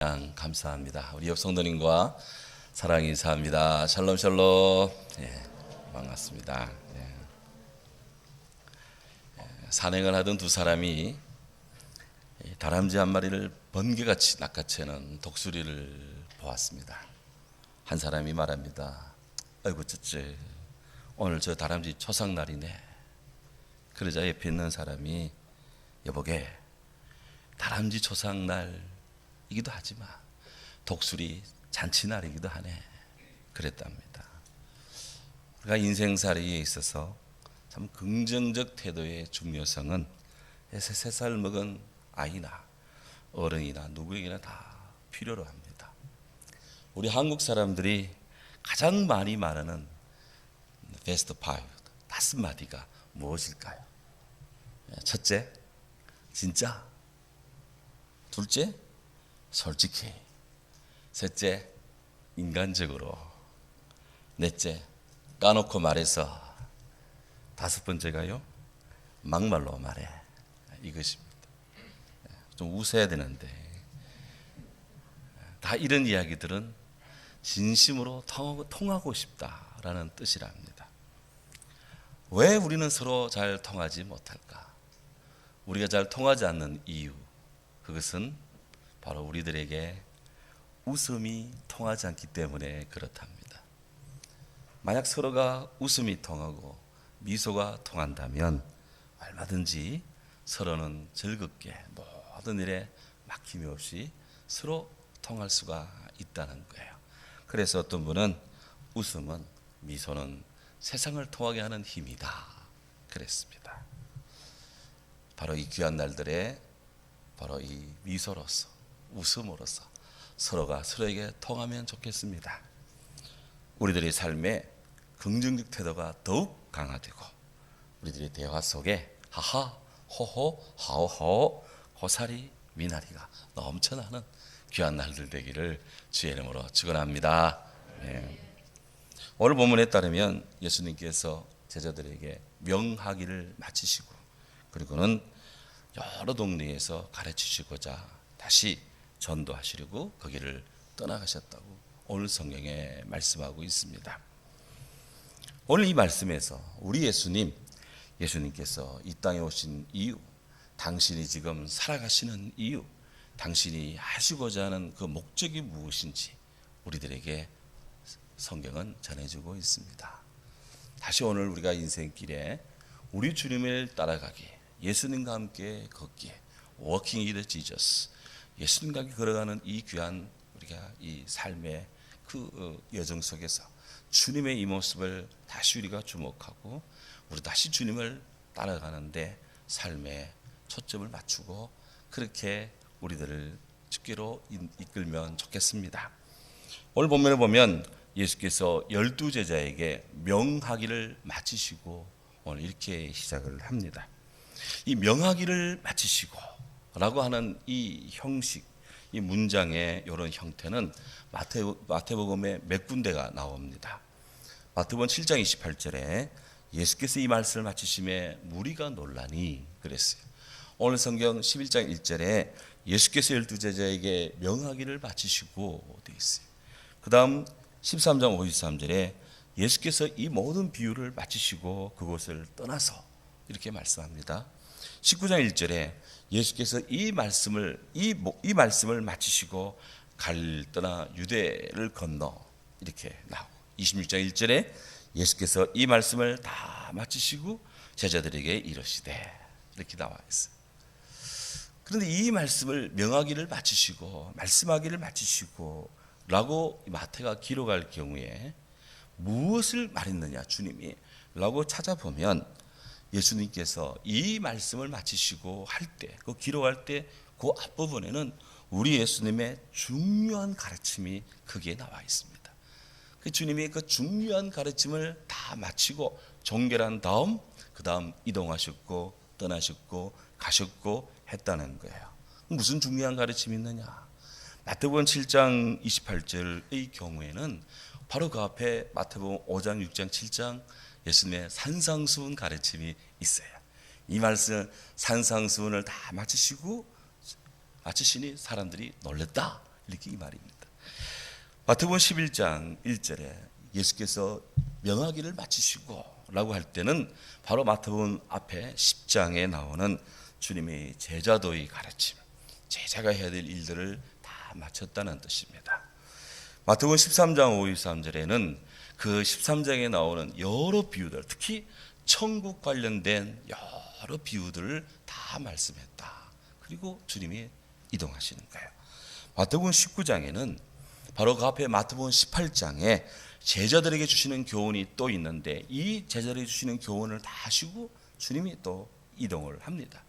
감사합니다. 우리 옆 성도님과 사랑 인사합니다. 샬롬 샬롬. 반갑습니다. 산행을 하던 두 사람이 다람쥐 한 마리를 번개같이 낚아채는 독수리를 보았습니다. 한 사람이 말합니다. 아이고 첫째, 오늘 저 다람쥐 초상날이네. 그러자 옆에 있는 사람이 여보게, 다람쥐 초상날이기도 하지만 독수리 잔치날이기도 하네. 그랬답니다. 우리가 인생살이에 있어서 참 긍정적 태도의 중요성은 3살 먹은 아이나 어른이나 누구에게나 다 필요로 합니다. 우리 한국 사람들이 가장 많이 말하는 베스트 5마디가 무엇일까요? 첫째, 진짜. 둘째, 솔직히. 셋째, 인간적으로. 넷째, 까놓고 말해서. 다섯 번째가요, 막말로 말해. 이것입니다. 좀 웃어야 되는데 다 이런 이야기들은 진심으로 통하고 싶다라는 뜻이랍니다. 왜 우리는 서로 잘 통하지 못할까? 우리가 잘 통하지 않는 이유, 그것은 바로 우리들에게 웃음이 통하지 않기 때문에 그렇답니다. 만약 서로가 웃음이 통하고 미소가 통한다면 얼마든지 서로는 즐겁게 모든 일에 막힘이 없이 서로 통할 수가 있다는 거예요. 그래서 어떤 분은 웃음은, 미소는 세상을 통하게 하는 힘이다 그랬습니다. 바로 이 귀한 날들에 바로 이 미소로서, 웃음으로써 서로가 서로에게 통하면 좋겠습니다. 우리들의 삶에 긍정적 태도가 더욱 강화되고 우리들의 대화 속에 하하, 호호, 하오하오, 호사리, 미나리가 넘쳐나는 귀한 날들 되기를 주의 이름으로 축원합니다. 오늘 본문에 따르면 예수님께서 제자들에게 명하기를 마치시고 그리고는 여러 동네에서 가르치시고자 다시 전도하시려고 거기를 떠나가셨다고 오늘 성경에 말씀하고 있습니다. 오늘 이 말씀에서 우리 예수님께서 이 땅에 오신 이유, 당신이 지금 살아가시는 이유, 당신이 하시고자 하는 그 목적이 무엇인지 우리들에게 성경은 전해주고 있습니다. 다시 오늘 우리가 인생길에 우리 주님을 따라가기, 예수님과 함께 걷기에 Walking with Jesus, 예수님과 함께 걸어가는 이 귀한 우리가 이 삶의 그 여정 속에서 주님의 이 모습을 다시 우리가 주목하고 우리 다시 주님을 따라가는데 삶의 초점을 맞추고 그렇게 우리들을 주께로 이끌면 좋겠습니다. 오늘 본문을 보면 예수께서 12제자에게 명하기를 마치시고 오늘 이렇게 시작을 합니다. 이 명하기를 마치시고 라고 하는 이 형식, 이 문장의 이런 형태는 마태복음에 몇 군데가 나옵니다. 마태복음 7장 28절에 예수께서 이 말씀을 마치심에 무리가 놀라니 그랬어요. 오늘 성경 11장 1절에 예수께서 12제자에게 명하기를 마치시고 되어 있어요. 그 다음 13장 53절에 예수께서 이 모든 비유를 마치시고 그곳을 떠나서 이렇게 말씀합니다. 19장 1절에 예수께서 이 말씀을 마치시고 갈릴리를 떠나 유대를 건너 이렇게 나오고 26장 1절에 예수께서 이 말씀을 다 마치시고 제자들에게 이르시되 이렇게 나와 있어요. 그런데 이 말씀을 명하기를 마치시고 말씀하기를 마치시고 라고 마태가 기록할 경우에 무엇을 말했느냐 주님이 라고 찾아보면 예수님께서 이 말씀을 마치시고 할 때, 그 기록할 때 그 앞부분에는 우리 예수님의 중요한 가르침이 거기에 나와 있습니다. 그 주님이 그 중요한 가르침을 다 마치고 종결한 다음 그 다음 이동하셨고 떠나셨고 가셨고 했다는 거예요. 무슨 중요한 가르침이 있느냐? 마태복음 7장 28절의 경우에는 바로 그 앞에 마태복음 5장 6장 7장 예수님의 산상수훈 가르침이 있어요. 이 말씀 산상수훈을 다 마치시니 사람들이 놀랬다 이렇게 이 말입니다. 마태복음 11장 1절에 예수께서 명하기를 마치시고 라고 할 때는 바로 마태복음 앞에 10장에 나오는 주님의 제자도의 가르침, 제자가 해야 될 일들을 다 마쳤다는 뜻입니다. 마태복음 13장 5, 23절에는 그 13장에 나오는 여러 비유들, 특히 천국 관련된 여러 비유들을 다 말씀했다. 그리고 주님이 이동하시는 거예요. 마태복음 19장에는 바로 그 앞에 마태복음 18장에 제자들에게 주시는 교훈이 또 있는데 이 제자들에게 주시는 교훈을 다 하시고 주님이 또 이동을 합니다.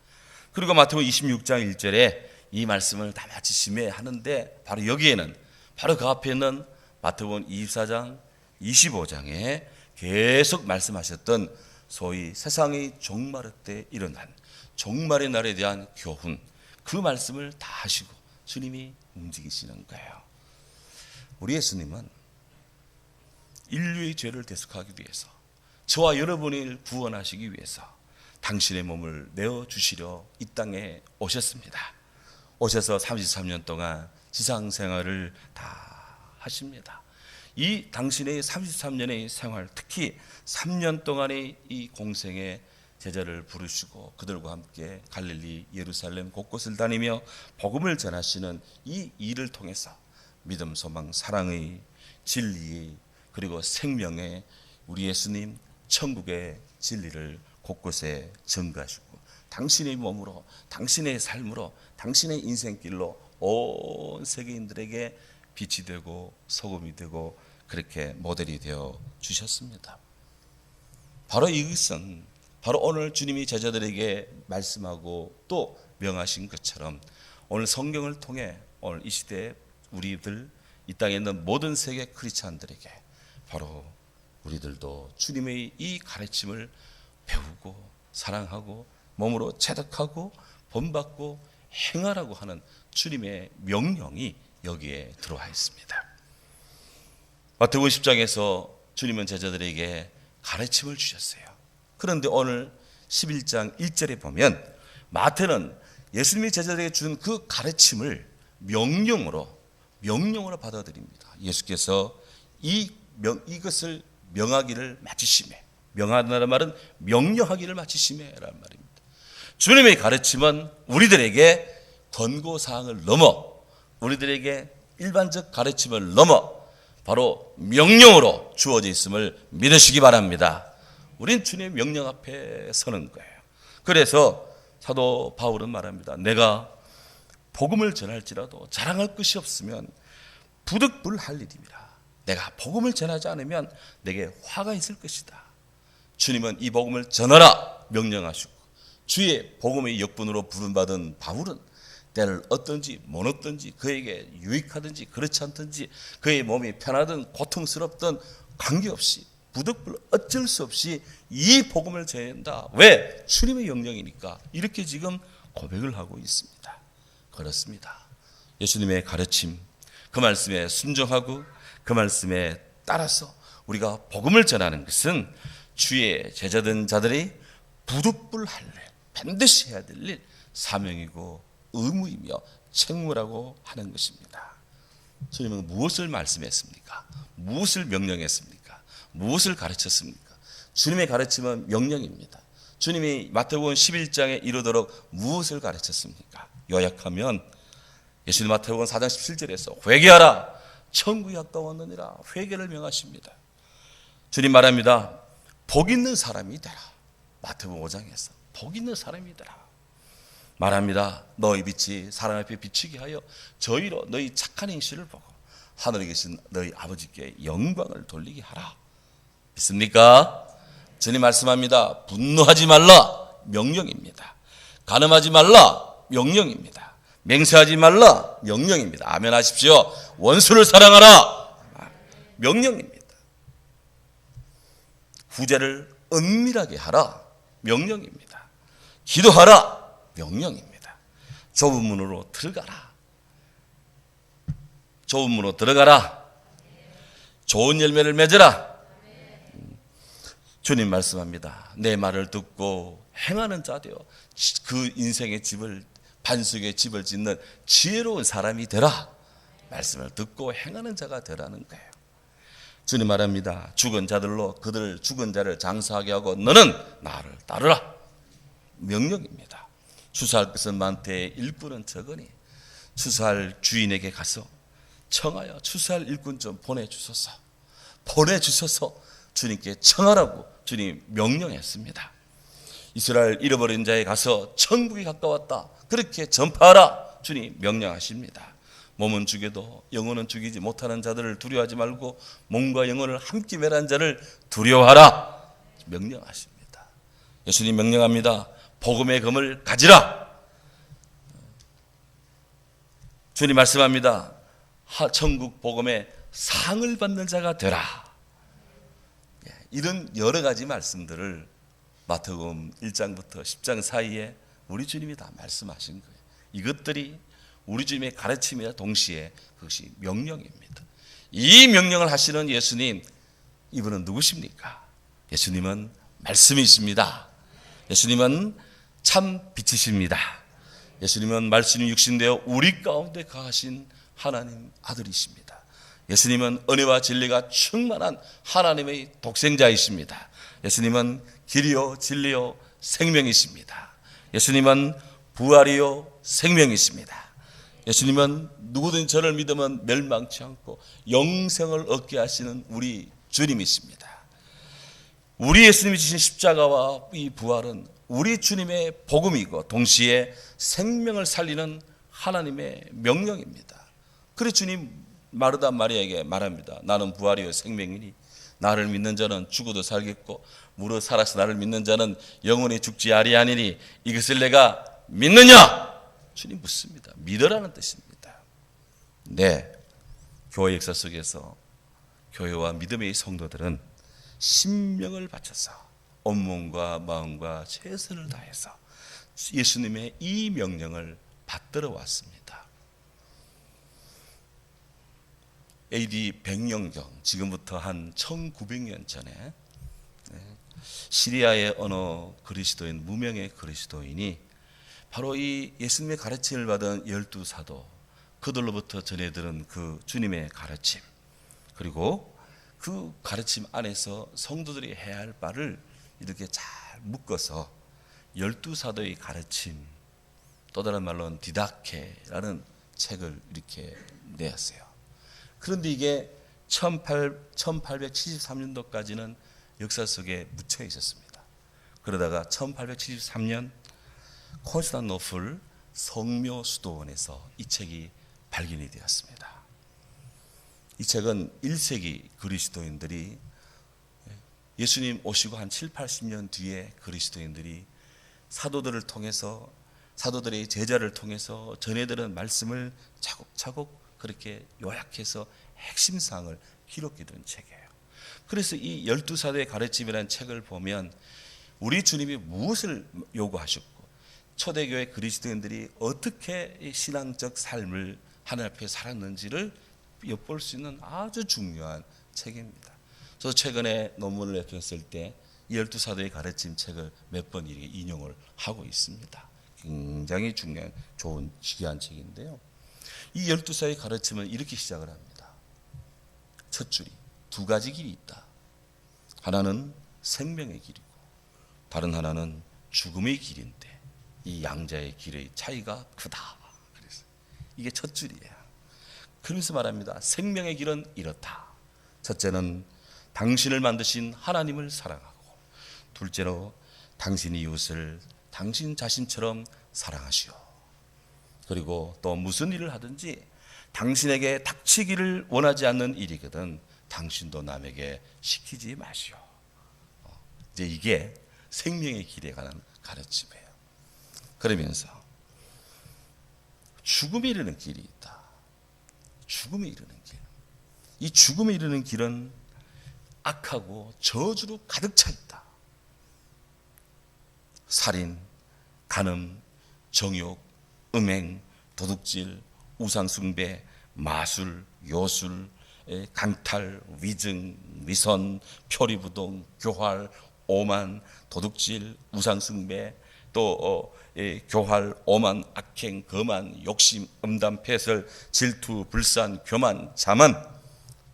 그리고 마태복음 26장 1절에 이 말씀을 다 마치심에 하는데 바로 여기에는 바로 그 앞에 있는 마태복음 24장 25장에 계속 말씀하셨던 소위 세상의 종말 때 일어난 종말의 날에 대한 교훈, 그 말씀을 다 하시고 주님이 움직이시는 거예요. 우리 예수님은 인류의 죄를 대속하기 위해서, 저와 여러분을 구원하시기 위해서 당신의 몸을 내어주시려 이 땅에 오셨습니다. 오셔서 33년 동안 지상생활을 다 하십니다. 이 당신의 33년의 생활, 특히 3년 동안의 이 공생에 제자를 부르시고 그들과 함께 갈릴리, 예루살렘 곳곳을 다니며 복음을 전하시는 이 일을 통해서 믿음, 소망, 사랑의, 진리의, 그리고 생명의 우리 예수님 천국의 진리를 곳곳에 전가하시고 당신의 몸으로, 당신의 삶으로, 당신의 인생길로 온 세계인들에게 빛이 되고 소금이 되고 그렇게 모델이 되어 주셨습니다. 바로 이것은 바로 오늘 주님이 제자들에게 말씀하고 또 명하신 것처럼 오늘 성경을 통해 오늘 이 시대에 우리들, 이 땅에 있는 모든 세계 크리스찬들에게 바로 우리들도 주님의 이 가르침을 배우고 사랑하고 몸으로 체득하고 본받고 행하라고 하는 주님의 명령이 여기에 들어와 있습니다. 마태복음 10장에서 주님은 제자들에게 가르침을 주셨어요. 그런데 오늘 11장 1절에 보면 마태는 예수님이 제자들에게 준 그 가르침을 명령으로 받아들입니다. 예수께서 이것을 명하기를 마치시매, 명하다는 말은 명령하기를 마치시매라는 말입니다. 주님의 가르침은 우리들에게 권고사항을 넘어, 우리들에게 일반적 가르침을 넘어 바로 명령으로 주어져 있음을 믿으시기 바랍니다. 우린 주님의 명령 앞에 서는 거예요. 그래서 사도 바울은 말합니다. 내가 복음을 전할지라도 자랑할 것이 없으면 부득불할 일입니다. 내가 복음을 전하지 않으면 내게 화가 있을 것이다. 주님은 이 복음을 전하라 명령하시고 주의 복음의 역분으로 부름받은 바울은 때를 어떤지 못 어떤지 그에게 유익하든지 그렇지 않든지 그의 몸이 편하든 고통스럽든 관계없이 부득불 어쩔 수 없이 이 복음을 전한다. 왜? 주님의 명령이니까. 이렇게 지금 고백을 하고 있습니다. 그렇습니다. 예수님의 가르침, 그 말씀에 순종하고 그 말씀에 따라서 우리가 복음을 전하는 것은 주의 제자된 자들이 부득불할 일, 반드시 해야 될 일, 사명이고 의무이며 책무라고 하는 것입니다. 주님은 무엇을 말씀했습니까? 무엇을 명령했습니까? 무엇을 가르쳤습니까? 주님의 가르침은 명령입니다. 주님이 마태복음 11장에 이르도록 무엇을 가르쳤습니까? 요약하면 예수님 마태복음 4장 17절에서 회개하라 천국이 가까웠느니라 회개를 명하십니다. 주님 말합니다. 복 있는 사람이 되라. 마태복음 5장에서 복 있는 사람이 되라 말합니다. 너희 빛이 사람 앞에 비치게 하여 저희로 너희 착한 행실을 보고 하늘에 계신 너희 아버지께 영광을 돌리게 하라. 믿습니까? 주님 말씀합니다. 분노하지 말라 명령입니다. 간음하지 말라 명령입니다. 맹세하지 말라 명령입니다. 아멘 하십시오. 원수를 사랑하라 명령입니다. 후제를 은밀하게 하라 명령입니다. 기도하라 명령입니다. 좁은 문으로 들어가라. 좁은 문으로 들어가라. 좋은 열매를 맺으라. 주님 말씀합니다. 내 말을 듣고 행하는 자 되어 그 인생의 집을 반석의 집을 짓는 지혜로운 사람이 되라. 말씀을 듣고 행하는 자가 되라는 거예요. 주님 말합니다. 죽은 자들로 그들 죽은 자를 장사하게 하고 너는 나를 따르라. 명령입니다. 추수할 것은 많되 일꾼은 적으니 추수할 주인에게 가서 청하여 추수할 일꾼 좀 보내주소서. 주님께 청하라고 주님 명령했습니다. 이스라엘 잃어버린 자에 가서 천국이 가까웠다. 그렇게 전파하라. 주님 명령하십니다. 몸은 죽여도 영혼은 죽이지 못하는 자들을 두려워하지 말고 몸과 영혼을 함께 멸한 자를 두려워하라. 명령하십니다. 예수님 명령합니다. 복음의 검을 가지라. 주님 말씀합니다. 천국 복음의 상을 받는 자가 되라. 이런 여러 가지 말씀들을 마태복음 1장부터 10장 사이에 우리 주님이 다 말씀하신 거예요. 이것들이 우리 주님의 가르침이라 동시에 그것이 명령입니다. 이 명령을 하시는 예수님, 이분은 누구십니까? 예수님은 말씀이십니다. 예수님은 참 빛이십니다. 예수님은 말씀이 육신되어 우리 가운데 거하신 하나님 아들이십니다. 예수님은 은혜와 진리가 충만한 하나님의 독생자이십니다. 예수님은 길이요 진리요 생명이십니다. 예수님은 부활이요 생명이십니다. 예수님은 누구든 저를 믿으면 멸망치 않고 영생을 얻게 하시는 우리 주님이십니다. 우리 예수님이 주신 십자가와 이 부활은 우리 주님의 복음이고 동시에 생명을 살리는 하나님의 명령입니다. 그래서 주님 마르다 마리아에게 말합니다. 나는 부활이요 생명이니 나를 믿는 자는 죽어도 살겠고 무릇 살아서 나를 믿는 자는 영원히 죽지 아니하니니 이것을 내가 믿느냐? 주님 묻습니다. 믿으라는 뜻입니다. 네, 교회 역사 속에서 교회와 믿음의 성도들은 신명을 바쳐서 온몸과 마음과 최선을 다해서 예수님의 이 명령을 받들어 왔습니다. AD 100년경, 지금부터 한 1900년 전에 시리아의 어느 그리스도인, 무명의 그리스도인이 바로 이 예수님의 가르침을 받은 12사도, 그들로부터 전해 들은 그 주님의 가르침, 그리고 그 가르침 안에서 성도들이 해야 할 바를 이렇게 잘 묶어서 12사도의 가르침, 또 다른 말로는 디다케라는 책을 이렇게 내었어요. 그런데 이게 1873년도까지는 역사 속에 묻혀 있었습니다. 그러다가 1873년 콘스탄노플 성묘수도원에서 이 책이 발견이 되었습니다. 이 책은 1세기 그리스도인들이 예수님 오시고 한 7, 80년 뒤에 그리스도인들이 사도들을 통해서, 사도들의 제자를 통해서 전해들은 말씀을 차곡차곡 그렇게 요약해서 핵심사항을 기록해 둔 책이에요. 그래서 이 12사도의 가르침이라는 책을 보면 우리 주님이 무엇을 요구하셨고 초대교회 그리스도인들이 어떻게 신앙적 삶을 하나님 앞에 살았는지를 엿볼 수 있는 아주 중요한 책입니다. 저도 최근에 논문을 내렸을 때 12사도의 가르침 책을 몇 번 이렇게 인용을 하고 있습니다. 굉장히 중요한 좋은 귀한 책인데요. 이 12사도의 가르침은 이렇게 시작을 합니다. 첫 줄이 두 가지 길이 있다. 하나는 생명의 길이고 다른 하나는 죽음의 길인데 이 양자의 길의 차이가 크다. 그래서 이게 첫 줄이에요. 그러면서 말합니다. 생명의 길은 이렇다. 첫째는 당신을 만드신 하나님을 사랑하고, 둘째로 당신 이웃을 당신 자신처럼 사랑하시오. 그리고 또 무슨 일을 하든지 당신에게 닥치기를 원하지 않는 일이거든 당신도 남에게 시키지 마시오. 이제 이게 생명의 길에 관한 가르침이에요. 그러면서 죽음에 이르는 길이 있다. 죽음에 이르는 길. 이 죽음에 이르는 길은 악하고 저주로 가득 차 있다. 살인, 간음, 정욕, 음행, 도둑질, 우상숭배, 마술, 요술, 강탈, 위증, 위선, 표리부동, 교활, 오만, 도둑질, 우상숭배, 또 교활, 오만, 악행, 거만, 욕심, 음담, 패설, 질투, 불산, 교만, 자만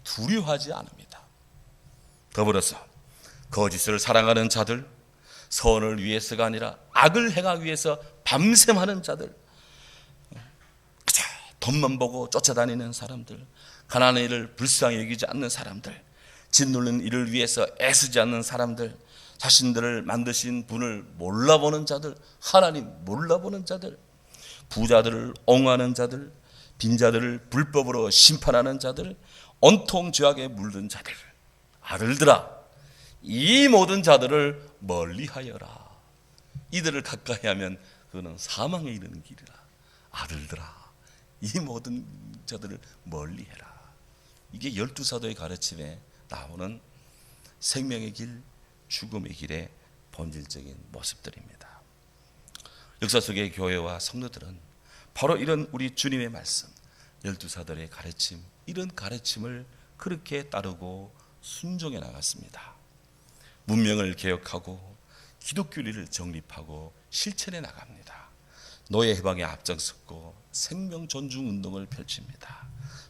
두려워하지 않습니다. 더불어서 거짓을 사랑하는 자들, 선을 위해서가 아니라 악을 행하기 위해서 밤샘하는 자들, 그저 돈만 보고 쫓아다니는 사람들, 가난한 일을 불쌍히 여기지 않는 사람들, 짓누르는 일을 위해서 애쓰지 않는 사람들, 자신들을 만드신 분을 몰라보는 자들, 하나님 몰라보는 자들, 부자들을 옹호하는 자들, 빈자들을 불법으로 심판하는 자들, 온통 죄악에 물든 자들, 아들들아, 이 모든 자들을 멀리하여라. 이들을 가까이 하면 그거는 사망에 이르는 길이라. 아들들아, 이 모든 자들을 멀리해라. 이게 12사도의 가르침에 나오는 생명의 길, 죽음의 길의 본질적인 모습들입니다. 역사 속의 교회와 성도들은 바로 이런 우리 주님의 말씀, 12사도의 가르침, 이런 가르침을 그렇게 따르고 순종해 나갔습니다. 문명을 개혁하고 기독교리를 정립하고 실천해 나갑니다. 노예 해방에 앞장섰고 생명 존중 운동을 펼칩니다.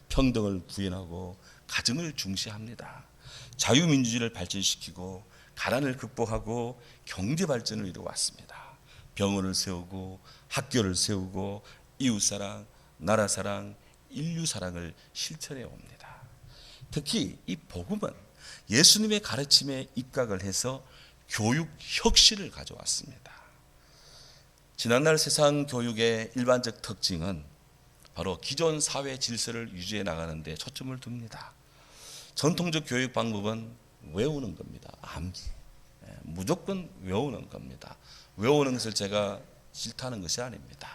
평등을 구현하고 가정을 중시합니다. 자유민주주의를 발전시키고 가난을 극복하고 경제 발전을 이루어왔습니다. 병원을 세우고 학교를 세우고 이웃사랑, 나라사랑, 인류사랑을 실천해 옵니다. 특히 이 복음은 예수님의 가르침에 입각을 해서 교육 혁신을 가져왔습니다. 지난날 세상 교육의 일반적 특징은 바로 기존 사회 질서를 유지해 나가는 데 초점을 둡니다. 전통적 교육 방법은 외우는 겁니다. 암기. 무조건 외우는 겁니다. 외우는 것을 제가 싫다는 것이 아닙니다.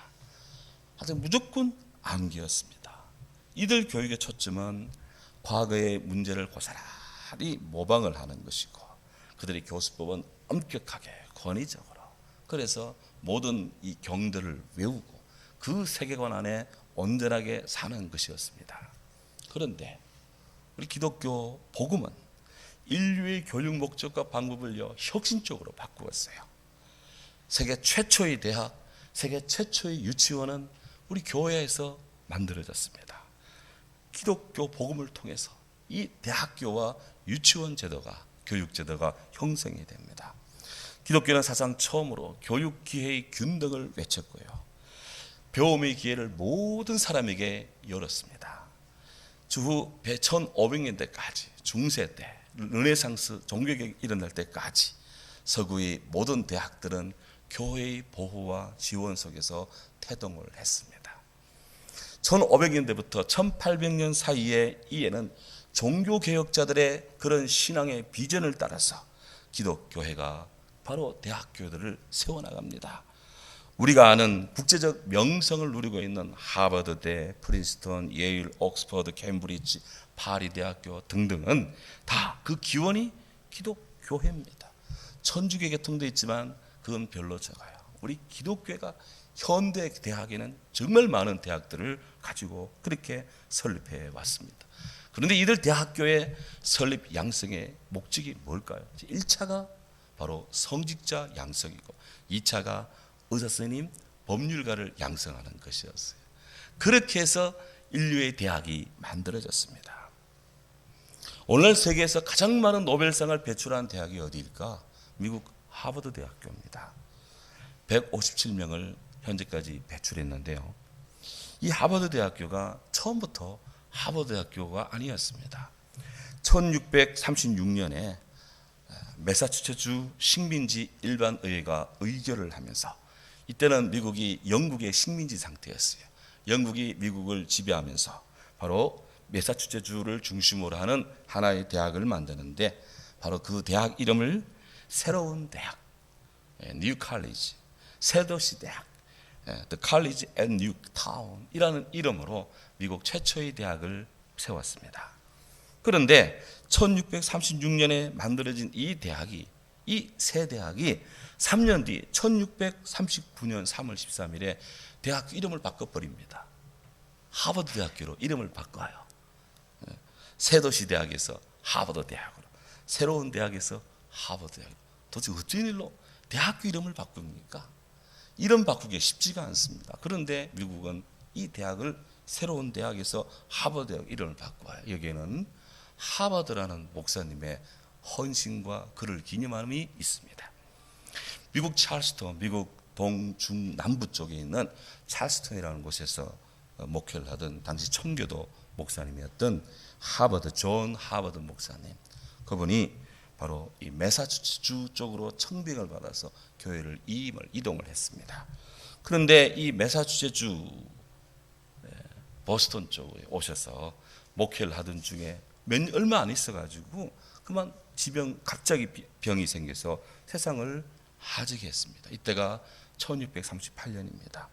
하여튼 무조건 암기였습니다. 이들 교육의 초점은 과거의 문제를 고스란히 모방을 하는 것이고, 그들의 교수법은 엄격하게 권위적으로, 그래서 모든 이 경들을 외우고 그 세계관 안에 온전하게 사는 것이었습니다. 그런데 우리 기독교 복음은 인류의 교육 목적과 방법을요 혁신적으로 바꾸었어요. 세계 최초의 대학, 세계 최초의 유치원은 우리 교회에서 만들어졌습니다. 기독교 복음을 통해서 이 대학교와 유치원 제도가, 교육 제도가 형성이 됩니다. 기독교는 사상 처음으로 교육 기회의 균등을 외쳤고요, 배움의 기회를 모든 사람에게 열었습니다. 주후 1500년대까지, 중세 때 르네상스 종교개혁이 일어날 때까지 서구의 모든 대학들은 교회의 보호와 지원 속에서 태동을 했습니다. 1500년대부터 1800년 사이에 이에는 종교개혁자들의 그런 신앙의 비전을 따라서 기독교회가 바로 대학교들을 세워나갑니다. 우리가 아는 국제적 명성을 누리고 있는 하버드대, 프린스턴, 예일, 옥스퍼드, 캠브리지, 파리 대학교 등등은 다 그 기원이 기독교회입니다. 천주교 계통도 있지만 그건 별로 적어요. 우리 기독교회가 현대 대학에는 정말 많은 대학들을 가지고 그렇게 설립해 왔습니다. 그런데 이들 대학교의 설립 양성의 목적이 뭘까요? 1차가 바로 성직자 양성이고 2차가 의사 선생님, 법률가를 양성하는 것이었어요. 그렇게 해서 인류의 대학이 만들어졌습니다. 오늘 세계에서 가장 많은 노벨상을 배출한 대학이 어디일까? 미국 하버드 대학교입니다. 157명을 현재까지 배출했는데요, 이 하버드 대학교가 처음부터 하버드 대학교가 아니었습니다. 1636년에 매사추세츠 식민지 일반의회가 의결을 하면서, 이때는 미국이 영국의 식민지 상태였어요. 영국이 미국을 지배하면서 바로 매사추세츠를 중심으로 하는 하나의 대학을 만드는데, 바로 그 대학 이름을 새로운 대학, 뉴 칼리지, 새 도시 대학, The College at New Town 이라는 이름으로 미국 최초의 대학을 세웠습니다. 그런데 1636년에 만들어진 이 대학이, 이 새 대학이 3년 뒤 1639년 3월 13일에 대학 이름을 바꿔버립니다. 하버드 대학교로 이름을 바꿔요. 새 도시 대학에서 하버드 대학으로, 새로운 대학에서 하버드 대학. 도대체 어쩐 일로 대학교 이름을 바꿉니까? 이름 바꾸기 쉽지가 않습니다. 그런데 미국은 이 대학을 새로운 대학에서 하버드 대학 이름을 바꿔요. 여기에는 하버드라는 목사님의 헌신과 그를 기념함이 있습니다. 미국 찰스턴, 미국 동중남부 쪽에 있는 찰스턴이라는 곳에서 목회를 하던 당시 청교도 목사님이었던 존 하버드 목사님, 그분이 바로 이 매사추세츠 쪽으로 청빙을 받아서 교회를 이동을 했습니다. 그런데 이 매사추세츠 보스턴 쪽에 오셔서 목회를 하던 중에 얼마 안 있어가지고 그만 갑자기 병이 생겨서 세상을 하직해 했습니다. 이때가 1638년입니다.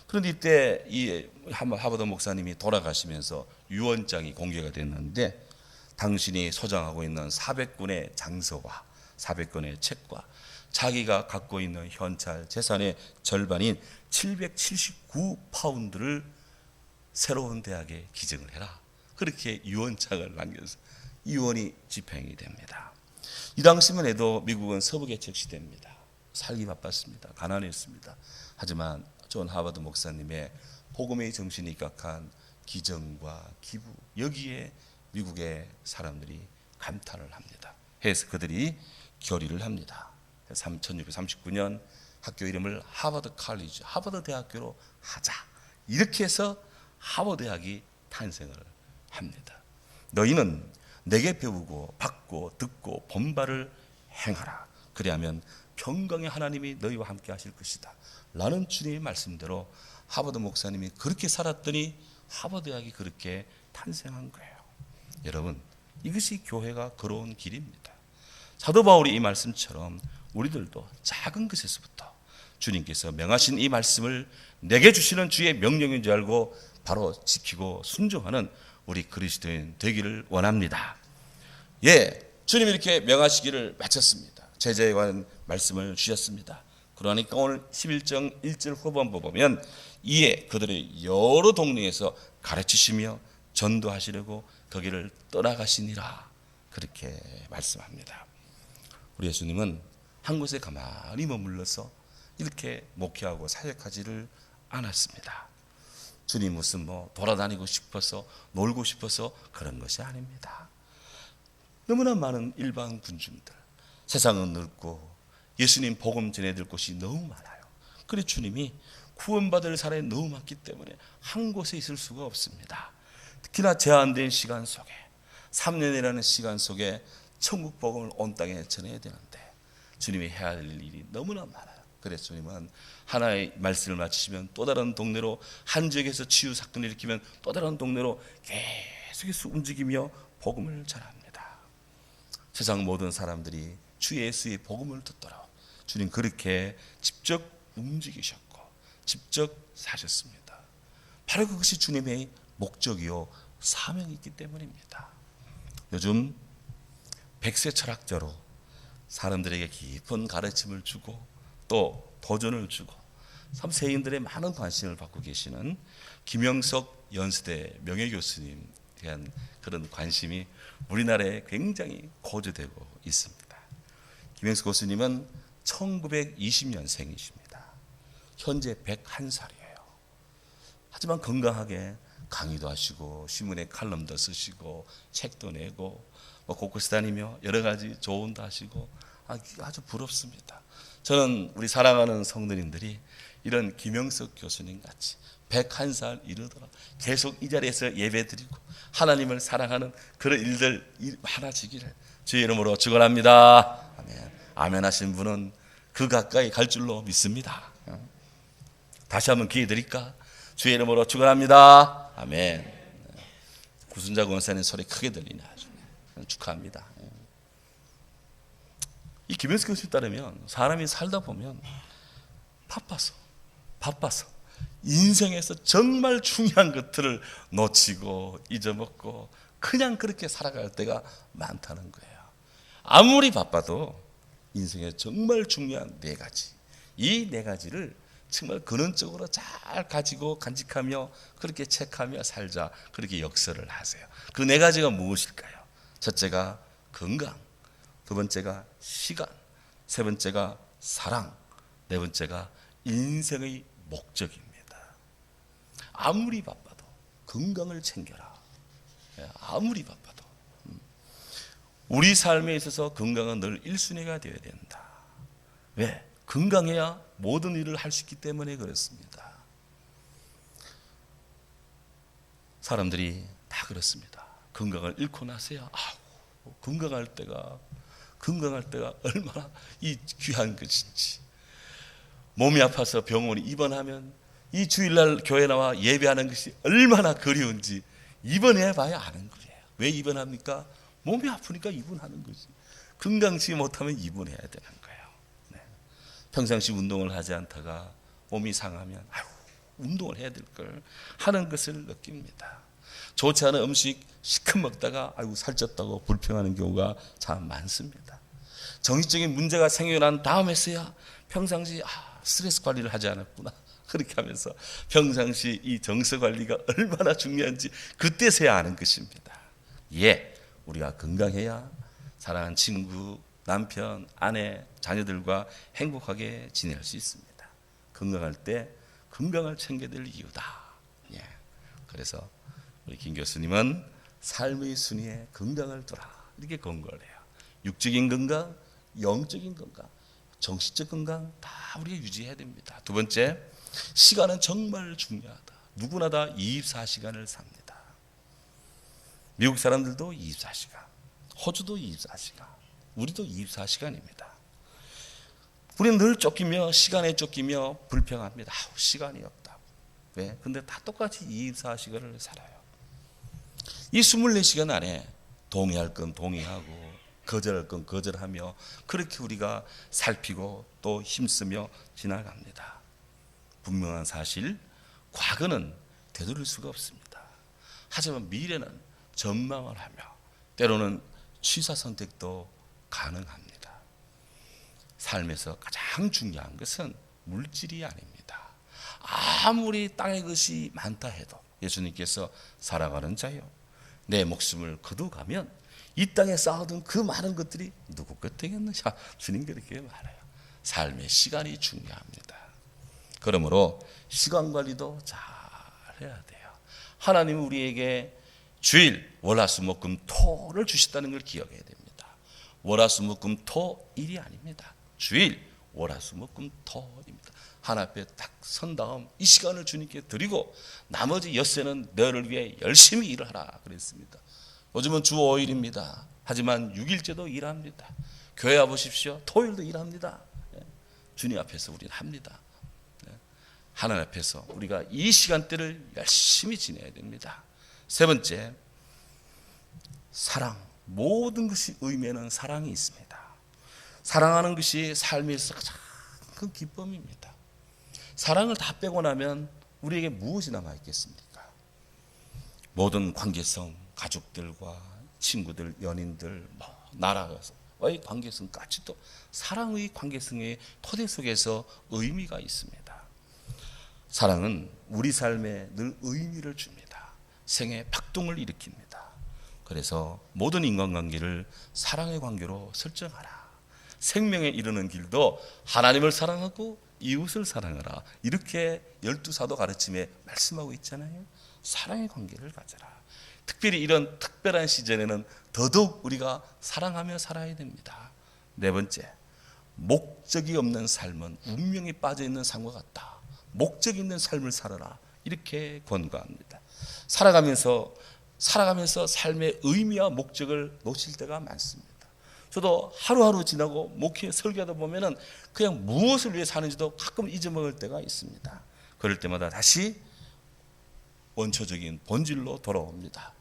그런데 이때 이 하버드 목사님이 돌아가시면서 유언장이 공개가 됐는데, 당신이 소장하고 있는 400권의 장서와 400권의 책과 자기가 갖고 있는 현찰 재산의 절반인 779파운드를 새로운 대학에 기증을 해라, 그렇게 유언장을 남겨서 유언이 집행이 됩니다. 이 당시만 해도 미국은 서부개척 시대입니다. 살기 바빴습니다. 가난했습니다. 하지만 존 하버드 목사님의 복음의 정신이 입각한 기정과 기부, 여기에 미국의 사람들이 감탄을 합니다. 해서 그들이 결의를 합니다. 1639년 학교 이름을 하버드 칼리지, 하버드 대학교로 하자, 이렇게 해서 하버드 대학이 탄생을 합니다. 너희는 내게 배우고 받고 듣고 본바를 행하라. 그리하면 평강의 하나님이 너희와 함께 하실 것이다 라는 주님의 말씀대로 하버드 목사님이 그렇게 살았더니 하버드 대학이 그렇게 탄생한 거예요. 여러분, 이것이 교회가 걸어온 길입니다. 사도 바울이 이 말씀처럼 우리들도 작은 것에서부터 주님께서 명하신 이 말씀을 내게 주시는 주의 명령인 줄 알고 바로 지키고 순종하는 우리 그리스도인 되기를 원합니다. 주님이 이렇게 명하시기를 마쳤습니다. 제자에 관한 말씀을 주셨습니다. 그러니까 오늘 11장 1절 후반부 보면, 이에 그들의 여러 동네에서 가르치시며 전도하시려고 거기를 떠나가시니라, 그렇게 말씀합니다. 우리 예수님은 한 곳에 가만히 머물러서 이렇게 목회하고 사역하지를 않았습니다. 주님 무슨 돌아다니고 싶어서 놀고 싶어서 그런 것이 아닙니다. 너무나 많은 일반 군중들, 세상은 넓고 예수님 복음 전해드릴 곳이 너무 많아요. 그래서 주님이 구원받을 사람이 너무 많기 때문에 한 곳에 있을 수가 없습니다. 특히나 제한된 시간 속에, 3년이라는 시간 속에 천국 복음을 온 땅에 전해야 되는데 주님이 해야 할 일이 너무나 많아요. 그래서 주님은 하나의 말씀을 마치시면 또 다른 동네로, 한 지역에서 치유 사건을 일으키면 또 다른 동네로 계속해서 움직이며 복음을 전합니다. 세상 모든 사람들이 주 예수의 복음을 듣도록 주님 그렇게 직접 움직이셨고 직접 사셨습니다. 바로 그것이 주님의 목적이요 사명이 있기 때문입니다. 요즘 백세 철학자로 사람들에게 깊은 가르침을 주고 또 도전을 주고 참 세인들의 많은 관심을 받고 계시는 김영석 연세대 명예교수님에 대한 그런 관심이 우리나라에 굉장히 고조되고 있습니다. 김영석 교수님은 1920년생이십니다. 현재 101살이에요. 하지만 건강하게 강의도 하시고 신문에 칼럼도 쓰시고 책도 내고 곳곳에 다니며 여러 가지 조언도 하시고 아주 부럽습니다. 저는 우리 사랑하는 성도님들이 이런 김영석 교수님 같이 101살 이르도록 계속 이 자리에서 예배드리고 하나님을 사랑하는 그런 일들 많아지기를 주의 이름으로 축원합니다. 아멘. 아멘 하신 분은 그 가까이 갈 줄로 믿습니다. 다시 한번 기회 드릴까? 주의 이름으로 축원합니다. 아멘. 구순자 권사님 소리 크게 들리네. 아주 축하합니다. 이 김영석 교수에 따르면 사람이 살다 보면 바빠서 인생에서 정말 중요한 것들을 놓치고 잊어먹고 그냥 그렇게 살아갈 때가 많다는 거예요. 아무리 바빠도 인생에 정말 중요한 네 가지, 이 네 가지를 정말 근원적으로 잘 가지고 간직하며 그렇게 체크하며 살자, 그렇게 역설을 하세요. 그 네 가지가 무엇일까요? 첫째가 건강, 두 번째가 시간, 세 번째가 사랑, 네 번째가 인생의 목적입니다. 아무리 바빠도 건강을 챙겨라. 아무리 바빠도 우리 삶에 있어서 건강은 늘 1순위가 되어야 된다. 왜? 건강해야 모든 일을 할 수 있기 때문에 그렇습니다. 사람들이 다 그렇습니다. 건강을 잃고 나서야 건강할 때가 얼마나 이 귀한 것인지. 몸이 아파서 병원에 입원하면 이 주일날 교회 나와 예배하는 것이 얼마나 그리운지 입원해 봐야 아는 거예요. 왜 입원합니까? 몸이 아프니까 입원하는 거지. 건강치 못하면 입원해야 되는 거예요. 네. 평상시 운동을 하지 않다가 몸이 상하면 운동을 해야 될 걸 하는 것을 느낍니다. 좋지 않은 음식 시큼 먹다가 살쪘다고 불평하는 경우가 참 많습니다. 정신적인 문제가 생겨난 다음에서야 평상시 스트레스 관리를 하지 않았구나. 그렇게 하면서 평상시 이 정서 관리가 얼마나 중요한지 그때서야 아는 것입니다. 우리가 건강해야 사랑하는 친구, 남편, 아내, 자녀들과 행복하게 지낼 수 있습니다. 건강할 때 건강을 챙겨야 될 이유다. 그래서 우리 김 교수님은 삶의 순위에 건강을 두라 이렇게 권고를 해요. 육적인 건강, 영적인 건강, 정신적 건강 다 우리가 유지해야 됩니다. 두 번째, 시간은 정말 중요하다. 누구나 다 24시간을 삽니다. 미국 사람들도 24시간, 호주도 24시간, 우리도 24시간입니다. 우리는 늘 쫓기며 시간에 쫓기며 불평합니다. 시간이 없다고. 왜? 근데 다 똑같이 24시간을 살아요. 이 24시간 안에 동의할 건 동의하고 거절할 건 거절하며 그렇게 우리가 살피고 또 힘쓰며 지나갑니다. 분명한 사실, 과거는 되돌릴 수가 없습니다. 하지만 미래는 전망을 하며 때로는 취사 선택도 가능합니다. 삶에서 가장 중요한 것은 물질이 아닙니다. 아무리 땅의 것이 많다 해도 예수님께서 살아가는 자요, 내 목숨을 거두가면 이 땅에 쌓아둔 그 많은 것들이 누구 것 되겠느냐. 주님 그렇게 말해요. 삶의 시간이 중요합니다. 그러므로 시간 관리도 잘 해야 돼요. 하나님은 우리에게 주일, 월화수목금 토를 주셨다는 걸 기억해야 됩니다. 월화수목금 토 일이 아닙니다. 주일, 월화수목금 토입니다. 하나 앞에 딱 선 다음 이 시간을 주님께 드리고 나머지 엿새는 너를 위해 열심히 일을 하라 그랬습니다. 요즘은 주 5일입니다. 하지만 6일째도 일합니다. 교회 와보십시오. 토요일도 일합니다. 주님 앞에서 우리는 합니다. 하나님 앞에서 우리가 이 시간대를 열심히 지내야 됩니다. 세 번째, 사랑. 모든 것이 의미에는 사랑이 있습니다. 사랑하는 것이 삶에서 가장 큰 기쁨입니다. 사랑을 다 빼고 나면 우리에게 무엇이 남아있겠습니까? 모든 관계성, 가족들과 친구들, 연인들, 나라와의 관계성까지도 사랑의 관계성의 토대 속에서 의미가 있습니다. 사랑은 우리 삶에 늘 의미를 줍니다. 생에 박동을 일으킵니다. 그래서 모든 인간관계를 사랑의 관계로 설정하라. 생명에 이르는 길도 하나님을 사랑하고 이웃을 사랑하라. 이렇게 12사도 가르침에 말씀하고 있잖아요. 사랑의 관계를 가져라. 특별히 이런 특별한 시즌에는 더더욱 우리가 사랑하며 살아야 됩니다. 네 번째, 목적이 없는 삶은 운명에 빠져있는 삶과 같다. 목적 있는 삶을 살아라. 이렇게 권고합니다. 살아가면서 삶의 의미와 목적을 놓칠 때가 많습니다. 저도 하루하루 지나고 목회 설교하다 보면은 그냥 무엇을 위해 사는지도 가끔 잊어먹을 때가 있습니다. 그럴 때마다 다시 원초적인 본질로 돌아옵니다.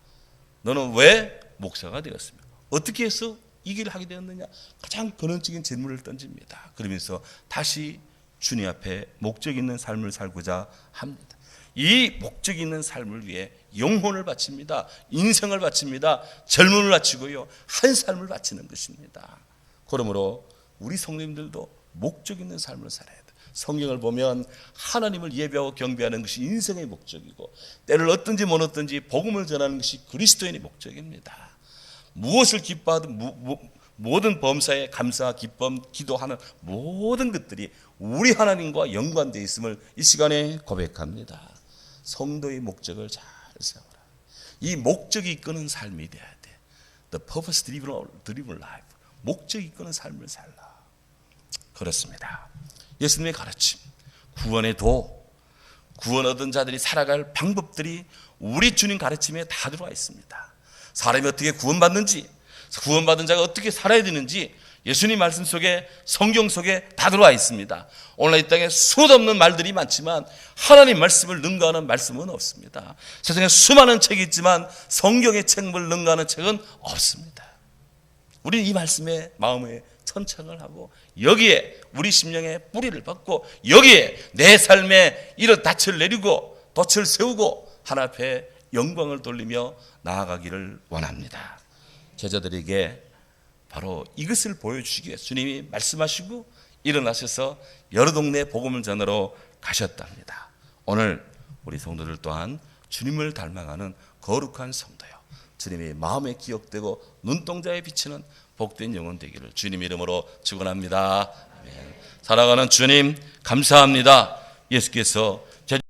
너는 왜 목사가 되었습니까? 어떻게 해서 이 길을 하게 되었느냐? 가장 근원적인 질문을 던집니다. 그러면서 다시 주님 앞에 목적 있는 삶을 살고자 합니다. 이 목적 있는 삶을 위해 영혼을 바칩니다. 인생을 바칩니다. 젊음을 바치고요. 한 삶을 바치는 것입니다. 그러므로 우리 성도님들도 목적 있는 삶을 살아야 돼요. 성경을 보면 하나님을 예배하고 경배하는 것이 인생의 목적이고 때를 얻든지 못 얻든지 복음을 전하는 것이 그리스도인의 목적입니다. 무엇을 기뻐하든 모든 범사에 감사와 기쁨, 기도하는 모든 것들이 우리 하나님과 연관되어 있음을 이 시간에 고백합니다. 성도의 목적을 잘 세워라. 이 목적이 이끄는 삶이 돼야 돼. The purpose driven life. 목적이 이끄는 삶을 살라. 그렇습니다. 예수님의 가르침, 구원의 도, 구원 얻은 자들이 살아갈 방법들이 우리 주님 가르침에 다 들어와 있습니다. 사람이 어떻게 구원받는지, 구원받은 자가 어떻게 살아야 되는지 예수님 말씀 속에, 성경 속에 다 들어와 있습니다. 오늘 이 땅에 수도 없는 말들이 많지만 하나님 말씀을 능가하는 말씀은 없습니다. 세상에 수많은 책이 있지만 성경의 책을 능가하는 책은 없습니다. 우리는 이 말씀에 마음에 천착을 하고 여기에 우리 심령의 뿌리를 받고 여기에 내 삶에 이런 닻을 내리고 덫을 세우고 하나님 앞에 영광을 돌리며 나아가기를 원합니다. 제자들에게 바로 이것을 보여주시기 위해 주님이 말씀하시고 일어나셔서 여러 동네 복음을 전하러 가셨답니다. 오늘 우리 성도들 또한 주님을 닮아가는 거룩한 성도요, 주님이 마음에 기억되고 눈동자에 비치는 복된 영혼 되기를 주님 이름으로 축원합니다. 아멘. 살아가는 주님 감사합니다. 예수께서